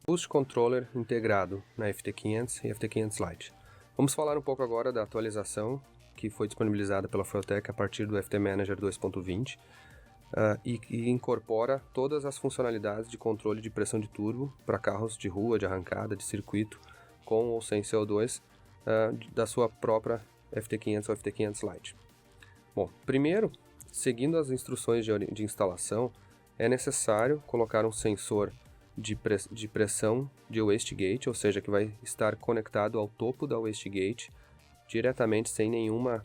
Boost Controller integrado na FT500 e FT500 Lite. Vamos falar um pouco agora da atualização que foi disponibilizada pela Fueltech a partir do FT Manager 2.20 e incorpora todas as funcionalidades de controle de pressão de turbo para carros de rua, de arrancada, de circuito, com ou sem CO2 da sua própria FT500 ou FT500 Lite. Bom, primeiro, seguindo as instruções de instalação, é necessário colocar um sensor de pressão de wastegate, ou seja, que vai estar conectado ao topo da wastegate diretamente sem nenhuma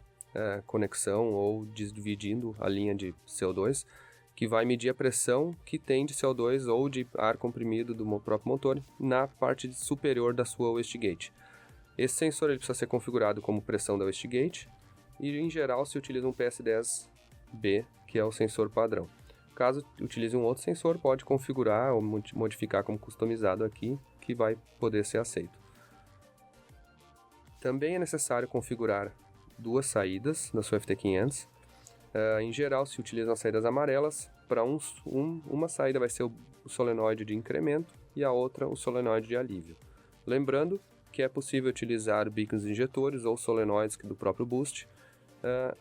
conexão ou dividindo a linha de CO2, que vai medir a pressão que tem de CO2 ou de ar comprimido do próprio motor na parte superior da sua wastegate. Esse sensor ele precisa ser configurado como pressão da wastegate e, em geral, se utiliza um PS10B, que é o sensor padrão. Caso utilize um outro sensor, pode configurar ou modificar como customizado aqui, que vai poder ser aceito. Também é necessário configurar duas saídas na sua FT500. Em geral, se utilizam as saídas amarelas. Para uma saída vai ser o solenoide de incremento e a outra o solenoide de alívio. Lembrando que é possível utilizar bicos injetores ou solenoides do próprio Boost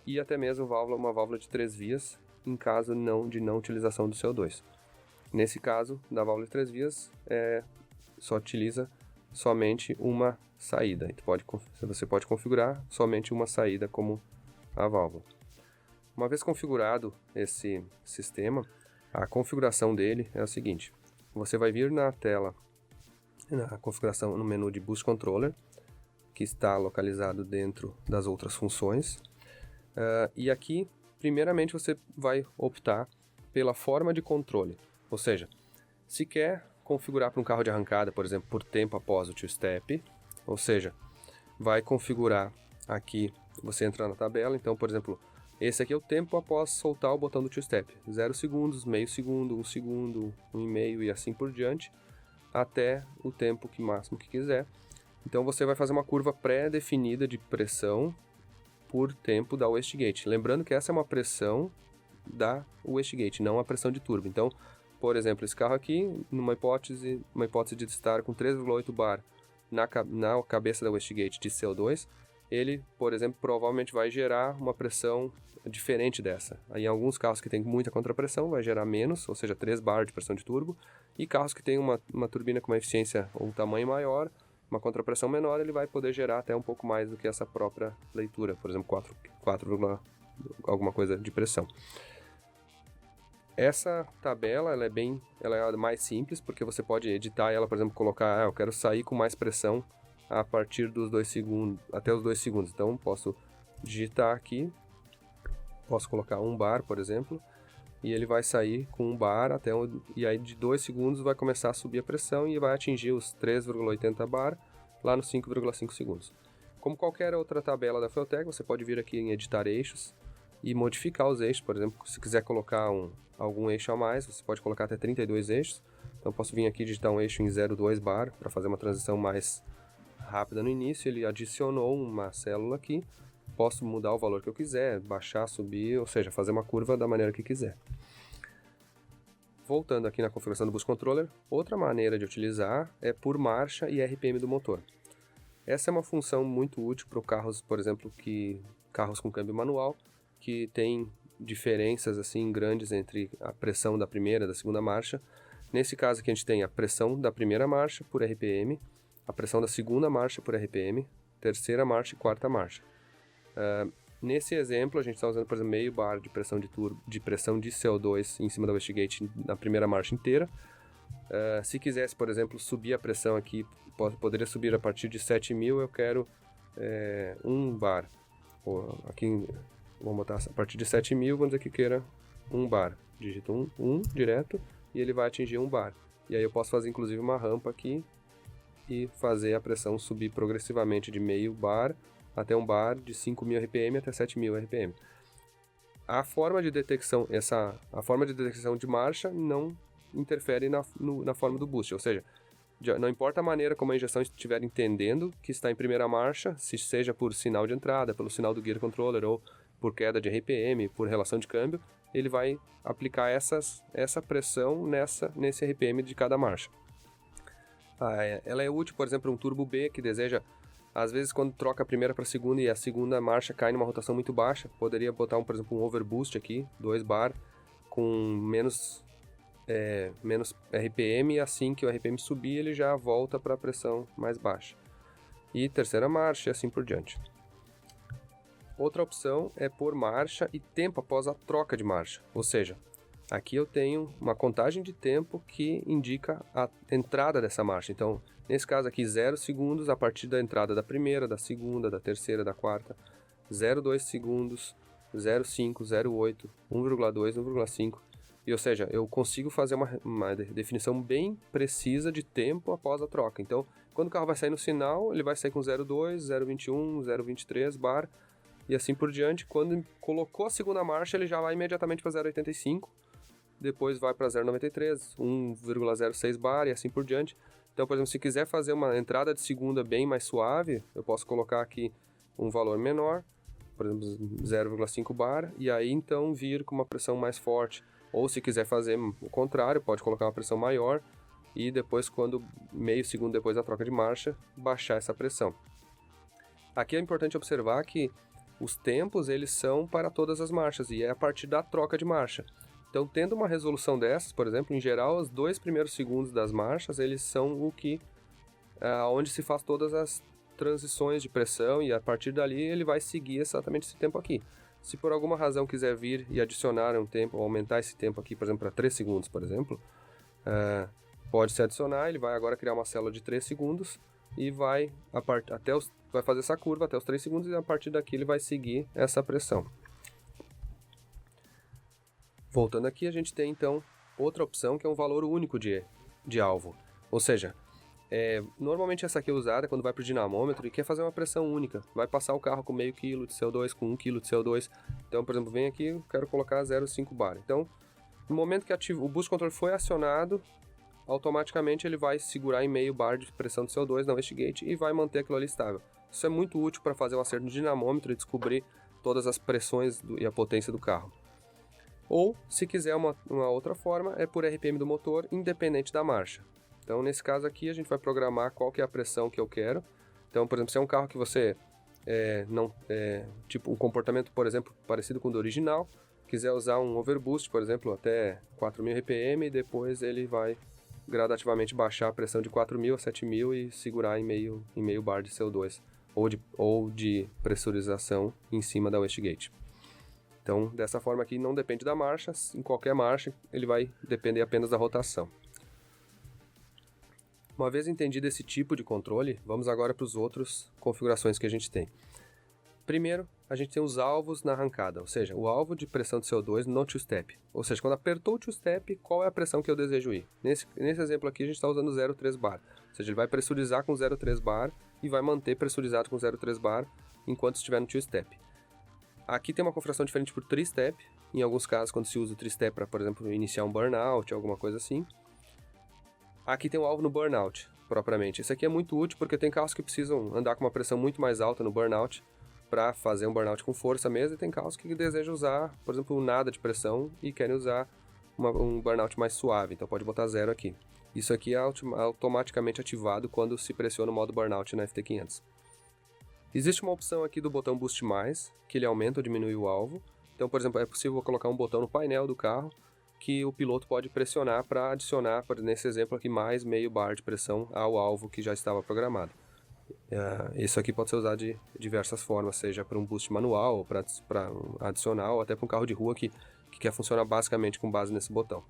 e até mesmo uma válvula de 3 vias, em caso de não utilização do CO2. Nesse caso, da válvula de 3 vias, só utiliza somente uma saída. Você pode configurar somente uma saída como a válvula. Uma vez configurado esse sistema, a configuração dele é a seguinte. Você vai vir na tela, na configuração, no menu de Boost Controller, que está localizado dentro das outras funções. E aqui, primeiramente, você vai optar pela forma de controle. Ou seja, se quer configurar para um carro de arrancada, por exemplo, por tempo após o two-step, ou seja, vai configurar aqui, você entra na tabela, então, por exemplo, esse aqui é o tempo após soltar o botão do two-step. 0 segundos, meio segundo, 1 segundo, 1,5 e assim por diante, até o tempo máximo que quiser. Então você vai fazer uma curva pré-definida de pressão por tempo da wastegate. Lembrando que essa é uma pressão da wastegate, não a pressão de turbo. Então, por exemplo, esse carro aqui, numa hipótese de estar com 3,8 bar na cabeça da wastegate de CO2, ele, por exemplo, provavelmente vai gerar uma pressão diferente dessa. Aí, em alguns carros que tem muita contrapressão, vai gerar menos, ou seja, 3 bar de pressão de turbo, e carros que tem uma turbina com uma eficiência ou um tamanho maior, uma contrapressão menor, ele vai poder gerar até um pouco mais do que essa própria leitura, por exemplo, 4, alguma coisa de pressão. Essa tabela ela é mais simples, porque você pode editar ela, por exemplo, colocar, eu quero sair com mais pressão a partir dos 2 segundos, até os 2 segundos. Então, posso digitar aqui, posso colocar 1 bar, por exemplo, e ele vai sair com 1 bar e aí de 2 segundos vai começar a subir a pressão e vai atingir os 3,80 bar lá nos 5,5 segundos. Como qualquer outra tabela da Fueltech, você pode vir aqui em editar eixos e modificar os eixos. Por exemplo, se quiser colocar algum eixo a mais, você pode colocar até 32 eixos. Então posso vir aqui digitar um eixo em 0,2 bar para fazer uma transição mais rápida no início. Ele adicionou uma célula aqui. Posso mudar o valor que eu quiser, baixar, subir, ou seja, fazer uma curva da maneira que quiser. Voltando aqui na configuração do Boost Controller, outra maneira de utilizar é por marcha e RPM do motor. Essa é uma função muito útil para carros, por exemplo, carros com câmbio manual, que tem diferenças assim grandes entre a pressão da primeira e da segunda marcha. Nesse caso aqui a gente tem a pressão da primeira marcha por RPM, a pressão da segunda marcha por RPM, terceira marcha e quarta marcha. Nesse exemplo, a gente está usando, por exemplo, meio bar de pressão de pressão de CO2 em cima da wastegate na primeira marcha inteira. Se quisesse, por exemplo, subir a pressão aqui, poderia subir a partir de 7.000, eu quero 1 bar. Aqui, vamos botar a partir de 7.000, vamos dizer que queira 1 bar. Digito 1 direto e ele vai atingir 1 bar. E aí eu posso fazer, inclusive, uma rampa aqui e fazer a pressão subir progressivamente de meio bar até 1 bar de 5.000 RPM até 7.000 RPM. A forma de detecção de marcha não interfere na forma do boost, ou seja, não importa a maneira como a injeção estiver entendendo que está em primeira marcha, se seja por sinal de entrada, pelo sinal do gear controller ou por queda de RPM, por relação de câmbio, ele vai aplicar essa pressão nesse RPM de cada marcha. Ela é útil, por exemplo, um turbo B que deseja, às vezes quando troca a primeira para a segunda e a segunda marcha cai numa rotação muito baixa, poderia botar, por exemplo, um overboost aqui, 2 bar, com menos RPM, e assim que o RPM subir, ele já volta para a pressão mais baixa. E terceira marcha e assim por diante. Outra opção é pôr marcha e tempo após a troca de marcha, ou seja, aqui eu tenho uma contagem de tempo que indica a entrada dessa marcha. Então, nesse caso aqui, 0 segundos a partir da entrada da primeira, da segunda, da terceira, da quarta, 0,2 segundos, 0,5, 0,8, 1,2, 1,5. E, ou seja, eu consigo fazer uma definição bem precisa de tempo após a troca. Então, quando o carro vai sair no sinal, ele vai sair com 0,2, 0,21, 0,23 bar, e assim por diante. Quando colocou a segunda marcha, ele já vai imediatamente para 0,85, depois vai para 0,93, 1,06 bar e assim por diante. Então, por exemplo, se quiser fazer uma entrada de segunda bem mais suave, eu posso colocar aqui um valor menor, por exemplo, 0,5 bar, e aí então vir com uma pressão mais forte. Ou se quiser fazer o contrário, pode colocar uma pressão maior e depois, quando meio segundo depois da troca de marcha, baixar essa pressão. Aqui é importante observar que os tempos, eles são para todas as marchas, e é a partir da troca de marcha. Então, tendo uma resolução dessas, por exemplo, em geral, os 2 primeiros segundos das marchas, eles são o que, onde se faz todas as transições de pressão, e a partir dali ele vai seguir exatamente esse tempo aqui. Se por alguma razão quiser vir e adicionar um tempo, ou aumentar esse tempo aqui, por exemplo, para 3 segundos, por exemplo, pode se adicionar, ele vai agora criar uma célula de 3 segundos, e vai fazer essa curva até os 3 segundos, e a partir daqui ele vai seguir essa pressão. Voltando aqui, a gente tem então outra opção que é um valor único de alvo. Ou seja, normalmente essa aqui é usada quando vai para o dinamômetro e quer fazer uma pressão única. Vai passar o carro com meio quilo de CO2, com 1 kg de CO2. Então, por exemplo, vem aqui, eu quero colocar 0,5 bar. Então, no momento que o boost control foi acionado, automaticamente ele vai segurar em meio bar de pressão de CO2 na wastegate e vai manter aquilo ali estável. Isso é muito útil para fazer um acerto no dinamômetro e descobrir todas as pressões e a potência do carro. Ou, se quiser uma outra forma, é por RPM do motor, independente da marcha. Então, nesse caso aqui, a gente vai programar qual que é a pressão que eu quero. Então, por exemplo, se é um carro que você tipo um comportamento, por exemplo, parecido com o do original, quiser usar um overboost, por exemplo, até 4.000 RPM, e depois ele vai gradativamente baixar a pressão de 4.000 a 7.000 e segurar em meio bar de CO2 ou de pressurização em cima da wastegate. Então, dessa forma aqui, não depende da marcha, em qualquer marcha ele vai depender apenas da rotação. Uma vez entendido esse tipo de controle, vamos agora para as outras configurações que a gente tem. Primeiro, a gente tem os alvos na arrancada, ou seja, o alvo de pressão de CO2 no two-step. Ou seja, quando apertou o two-step, qual é a pressão que eu desejo ir? Nesse exemplo aqui, a gente está usando 0,3 bar. Ou seja, ele vai pressurizar com 0,3 bar e vai manter pressurizado com 0,3 bar enquanto estiver no two-step. Aqui tem uma configuração diferente por three-step. Em alguns casos, quando se usa o three-step para, por exemplo, iniciar um burnout, alguma coisa assim. Aqui tem o alvo no burnout, propriamente. Esse aqui é muito útil porque tem carros que precisam andar com uma pressão muito mais alta no burnout para fazer um burnout com força mesmo, e tem carros que desejam usar, por exemplo, nada de pressão e querem usar um burnout mais suave, então pode botar 0 aqui. Isso aqui é automaticamente ativado quando se pressiona o modo burnout na FT500. Existe uma opção aqui do botão Boost+, que ele aumenta ou diminui o alvo. Então, por exemplo, é possível colocar um botão no painel do carro que o piloto pode pressionar para adicionar, nesse exemplo aqui, mais meio bar de pressão ao alvo que já estava programado. Isso aqui pode ser usado de diversas formas, seja para um boost manual, ou para adicional, ou até para um carro de rua que quer funcionar basicamente com base nesse botão.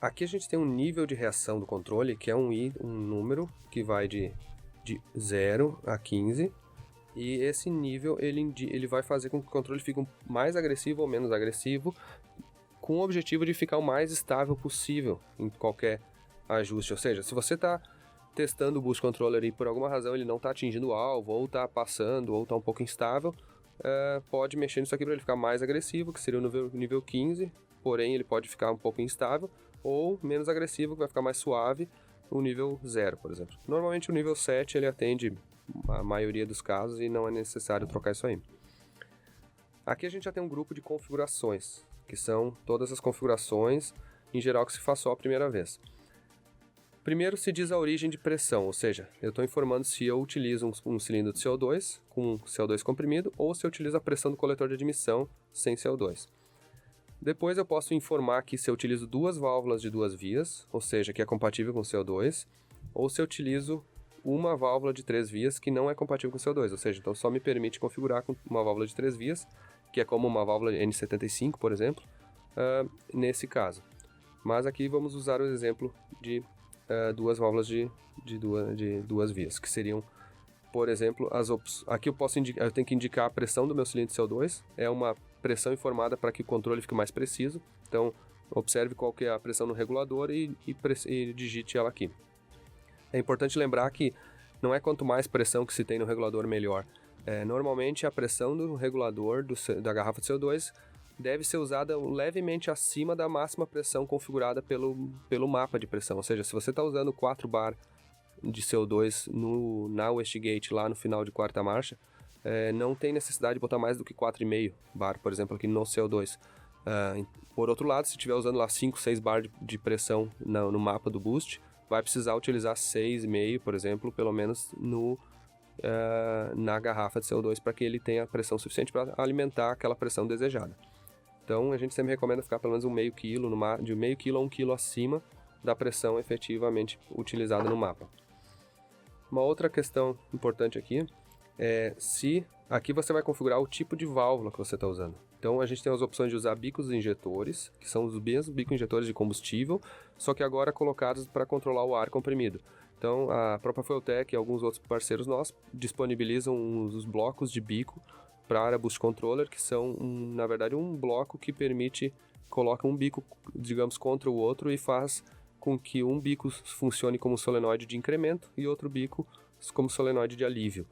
Aqui a gente tem um nível de reação do controle, que é um número que vai de 0 a 15, e esse nível ele vai fazer com que o controle fique mais agressivo ou menos agressivo, com o objetivo de ficar o mais estável possível em qualquer ajuste. Ou seja, se você está testando o boost controller e por alguma razão ele não está atingindo o alvo, ou está passando, ou está um pouco instável, pode mexer nisso aqui para ele ficar mais agressivo, que seria o nível 15, porém ele pode ficar um pouco instável, ou menos agressivo, que vai ficar mais suave, o nível 0, por exemplo. Normalmente o nível 7 ele atende a maioria dos casos e não é necessário trocar isso aí. Aqui a gente já tem um grupo de configurações, que são todas as configurações, em geral, que se faz só a primeira vez. Primeiro se diz a origem de pressão, ou seja, eu estou informando se eu utilizo um cilindro de CO2 com CO2 comprimido ou se eu utilizo a pressão do coletor de admissão sem CO2. Depois eu posso informar aqui se eu utilizo duas válvulas de duas vias, ou seja, que é compatível com CO2, ou se eu utilizo uma válvula de 3 vias que não é compatível com CO2, ou seja, então só me permite configurar com uma válvula de 3 vias, que é como uma válvula N75, por exemplo, nesse caso. Mas aqui vamos usar o exemplo de duas válvulas de duas vias, que seriam, por exemplo, aqui eu tenho que indicar a pressão do meu cilindro de CO2, é uma pressão informada para que o controle fique mais preciso, então observe qual que é a pressão no regulador e digite ela aqui. É importante lembrar que não é quanto mais pressão que se tem no regulador, melhor. Normalmente a pressão do regulador da garrafa de CO2 deve ser usada levemente acima da máxima pressão configurada pelo mapa de pressão. Ou seja, se você está usando 4 bar de CO2 na wastegate lá no final de quarta marcha, não tem necessidade de botar mais do que 4,5 bar, por exemplo, aqui no CO2. Por outro lado, se estiver usando lá 5, 6 bar de pressão no mapa do boost, vai precisar utilizar 6,5, por exemplo, pelo menos na garrafa de CO2 para que ele tenha pressão suficiente para alimentar aquela pressão desejada. Então a gente sempre recomenda ficar pelo menos de meio quilo a 1 quilo acima da pressão efetivamente utilizada no mapa. Uma outra questão importante aqui é se aqui você vai configurar o tipo de válvula que você está usando. Então a gente tem as opções de usar bicos injetores, que são os mesmos bicos injetores de combustível, só que agora colocados para controlar o ar comprimido. Então a própria Fueltech e alguns outros parceiros nossos disponibilizam os blocos de bico para a área Boost Controller, que são, na verdade, um bloco que coloca um bico, digamos, contra o outro e faz com que um bico funcione como solenoide de incremento e outro bico como solenoide de alívio.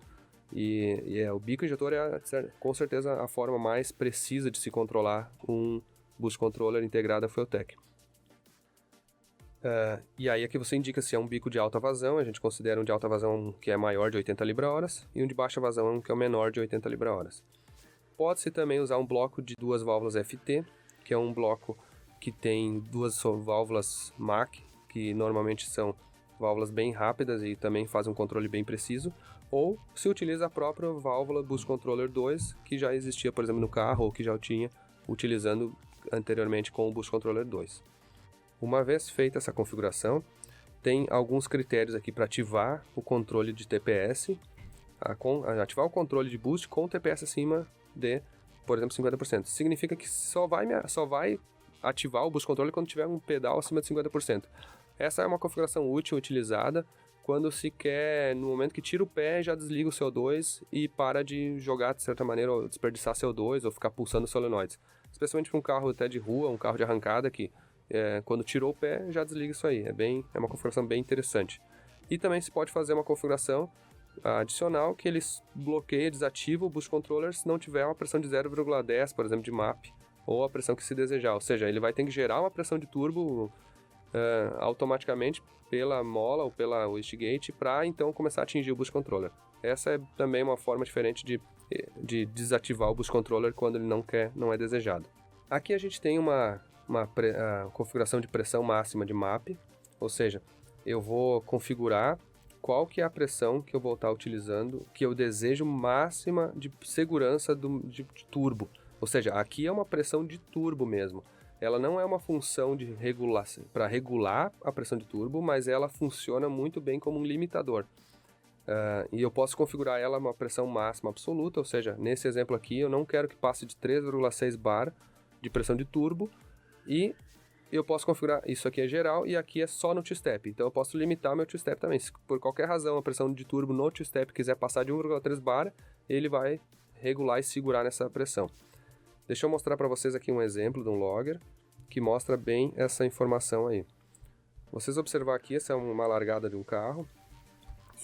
O bico injetor é, com certeza, a forma mais precisa de se controlar um Boost Controller integrado à Fueltech. E aí aqui você indica se é um bico de alta vazão, a gente considera um de alta vazão que é maior de 80 libra-hora e um de baixa vazão que é o menor de 80 libra-hora. Pode-se também usar um bloco de duas válvulas FT, que é um bloco que tem duas válvulas MAC, que normalmente são válvulas bem rápidas e também fazem um controle bem preciso, ou se utiliza a própria válvula Boost Controller 2, que já existia, por exemplo, no carro, ou que já tinha utilizando anteriormente com o Boost Controller 2. Uma vez feita essa configuração, tem alguns critérios aqui para ativar o controle de TPS, ativar o controle de boost com TPS acima de, por exemplo, 50%. Significa que só vai ativar o boost controle quando tiver um pedal acima de 50%. Essa é uma configuração útil utilizada quando se quer, no momento que tira o pé, já desliga o CO2 e para de jogar, de certa maneira, ou desperdiçar CO2 ou ficar pulsando solenoides. Especialmente para um carro até de rua, um carro de arrancada que quando tirou o pé, já desliga isso aí. É uma configuração bem interessante. E também se pode fazer uma configuração adicional que ele bloqueia, desativa o Boost Controller se não tiver uma pressão de 0,10, por exemplo, de MAP, ou a pressão que se desejar. Ou seja, ele vai ter que gerar uma pressão de turbo automaticamente pela mola ou pela wastegate para então começar a atingir o Boost Controller. Essa é também uma forma diferente de desativar o Boost Controller quando ele não é desejado. Aqui a gente tem uma configuração de pressão máxima de MAP, ou seja, eu vou configurar qual que é a pressão que eu vou estar utilizando, que eu desejo máxima de segurança de turbo. Ou seja, aqui é uma pressão de turbo mesmo. Ela não é uma função de para regular a pressão de turbo, mas ela funciona muito bem como um limitador. E eu posso configurar ela uma pressão máxima absoluta, ou seja, nesse exemplo aqui eu não quero que passe de 3,6 bar de pressão de turbo, e eu posso configurar, isso aqui é geral e aqui é só no two-step, então eu posso limitar meu two-step também. Se por qualquer razão a pressão de turbo no two-step quiser passar de 1,3 bar, ele vai regular e segurar nessa pressão. Deixa eu mostrar para vocês aqui um exemplo de um logger que mostra bem essa informação aí. Vocês observar aqui, essa é uma largada de um carro,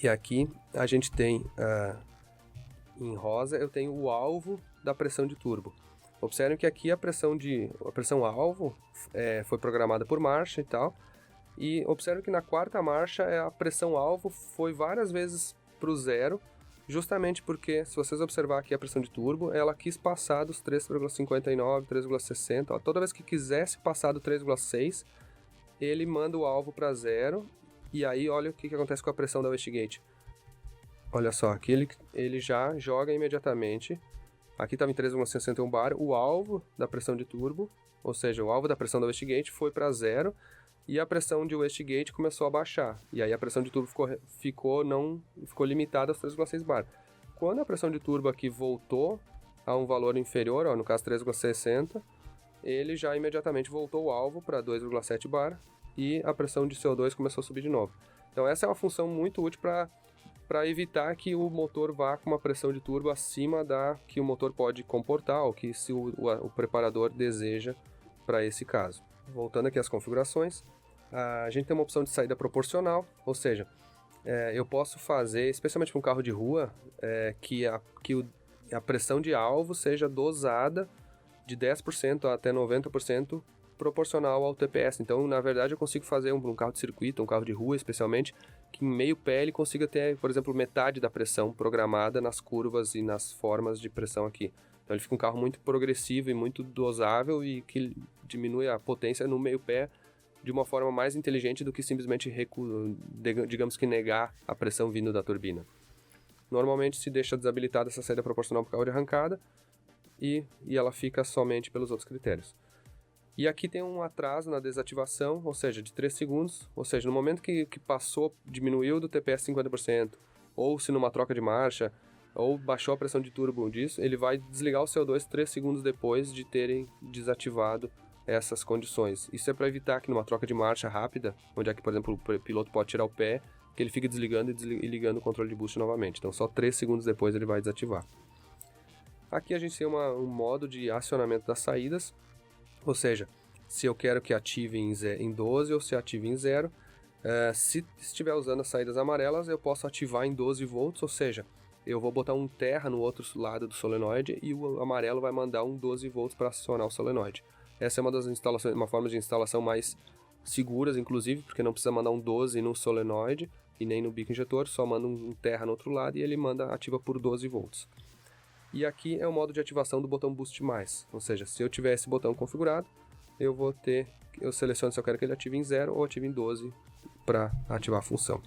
e aqui a gente tem, em rosa, eu tenho o alvo da pressão de turbo. Observem que aqui a pressão alvo foi programada por marcha e tal, e observem que na quarta marcha a pressão alvo foi várias vezes para o zero, justamente porque, se vocês observar aqui a pressão de turbo, ela quis passar dos 3,59, 3,60, toda vez que quisesse passar do 3,6, ele manda o alvo para zero, E aí, olha o que acontece com a pressão da wastegate. Olha só, aqui ele já joga imediatamente. Aqui estava em 3,61 bar, o alvo da pressão de turbo, ou seja, o alvo da pressão da wastegate foi para 0 e a pressão de wastegate começou a baixar. E aí a pressão de turbo ficou limitada aos 3,6 bar. Quando a pressão de turbo aqui voltou a um valor inferior, ó, no caso 3,60, ele já imediatamente voltou o alvo para 2,7 bar e a pressão de CO2 começou a subir de novo. Então essa é uma função muito útil para evitar que o motor vá com uma pressão de turbo acima da que o motor pode comportar, ou que se o preparador deseja para esse caso. Voltando aqui às configurações, a gente tem uma opção de saída proporcional, ou seja, eu posso fazer, especialmente para um carro de rua, que a pressão de alvo seja dosada de 10% até 90% proporcional ao TPS. Então, na verdade, eu consigo fazer um carro de circuito, um carro de rua especialmente, que em meio pé ele consiga ter, por exemplo, metade da pressão programada nas curvas e nas formas de pressão aqui. Então ele fica um carro muito progressivo e muito dosável e que diminui a potência no meio pé de uma forma mais inteligente do que simplesmente, digamos que negar a pressão vindo da turbina. Normalmente se deixa desabilitada essa saída proporcional para o carro de arrancada e ela fica somente pelos outros critérios. E aqui tem um atraso na desativação, ou seja, de 3 segundos, ou seja, no momento que passou, diminuiu do TPS 50%, ou se numa troca de marcha, ou baixou a pressão de turbo disso, ele vai desligar o CO2 3 segundos depois de terem desativado essas condições. Isso é para evitar que numa troca de marcha rápida, onde é que, por exemplo, o piloto pode tirar o pé, que ele fique desligando e ligando o controle de boost novamente. Então só 3 segundos depois ele vai desativar. Aqui a gente tem um modo de acionamento das saídas, ou seja, se eu quero que ative em 12 ou se ative em 0. Se estiver usando as saídas amarelas, eu posso ativar em 12 volts, ou seja, eu vou botar um terra no outro lado do solenoide e o amarelo vai mandar um 12 volts para acionar o solenoide. Essa é uma forma de instalação mais seguras, inclusive, porque não precisa mandar um 12 no solenoide e nem no bico injetor, só manda um terra no outro lado e ele ativa por 12 volts. E aqui é o modo de ativação do botão Boost+, ou seja, se eu tiver esse botão configurado, eu seleciono se eu quero que ele ative em 0 ou ative em 12 para ativar a função.